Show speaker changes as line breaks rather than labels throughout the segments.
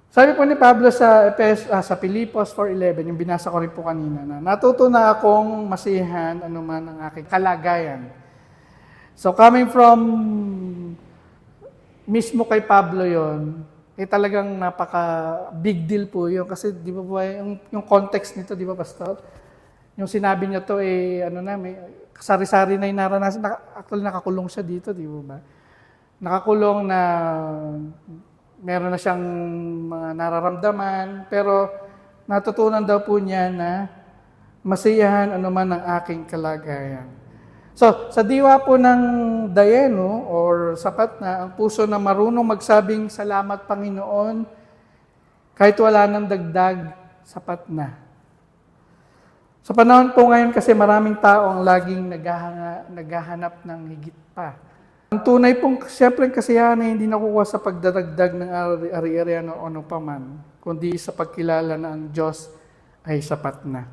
Sabi po ni Pablo sa Filipos 4:11, yung binasa ko rin po kanina, na natuto na akong masiyahan anuman ang aking kalagayan. So coming from mismo kay Pablo yon, talagang napaka big deal po yun. Kasi di ba po, yung context nito, di ba Pastor? Yung sinabi niya to, may kasari-sari na yung naranasan. Actually, nakakulong siya dito, di ba? Nakakulong na meron na siyang mga nararamdaman, pero natutunan daw po niya na masiyahan anuman ang aking kalagayan. So, sa diwa po ng Dayeno or sapat na, ang puso na marunong magsabing salamat Panginoon, kahit wala nang dagdag, sapat na. Sa panahon po ngayon kasi maraming tao ang laging naghahanap ng higit pa. Ang tunay pong, siyempre kasiyahan ay hindi nakukuha sa pagdadagdag ng ari-arian o ano paman, kundi sa pagkilala na ang Diyos ay sapat na.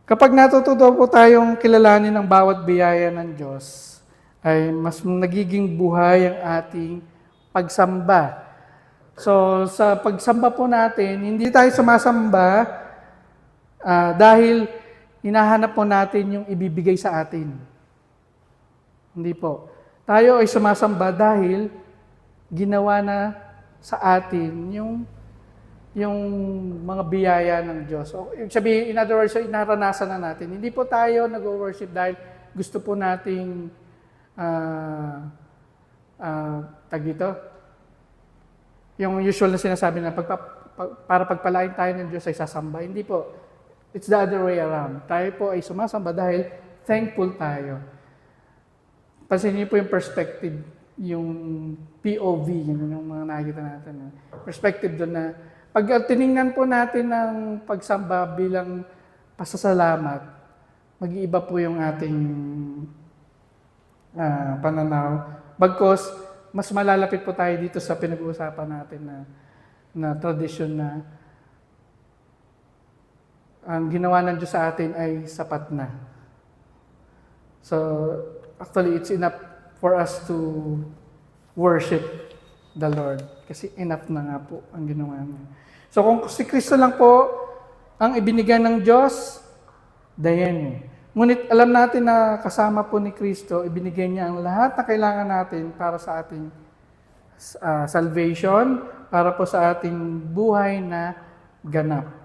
Kapag natututo po tayong kilalanin ang bawat biyaya ng Diyos, ay mas nagiging buhay ang ating pagsamba. So, sa pagsamba po natin, hindi tayo sumasamba dahil hinahanap po natin yung ibibigay sa atin. Hindi po. Tayo ay sumasamba dahil ginawa na sa atin yung mga biyaya ng Diyos. So, sabihin, in other words, inaranasan na natin. Hindi po tayo nag-worship dahil gusto po nating dito, yung usual na sinasabi na para pagpalain tayo ng Diyos ay sasamba. Hindi po. It's the other way around. Tayo po ay sumasamba dahil thankful tayo. Pansinin niyo po yung perspective, yung POV, yung mga nakikita natin. Perspective doon na, pag tinignan po natin ang pagsamba bilang pasasalamat, mag-iiba po yung ating pananaw. Bagkos, mas malalapit po tayo dito sa pinag-uusapan natin na tradisyon na ang ginawa ng Diyos sa atin ay sapat na. So, actually, it's enough for us to worship the Lord. Kasi enough na nga po ang ginawa niya. So kung si Kristo lang po ang ibinigay ng Diyos, dayan. Ngunit alam natin na kasama po ni Kristo, ibinigay niya ang lahat na kailangan natin para sa ating salvation, para po sa ating buhay na ganap.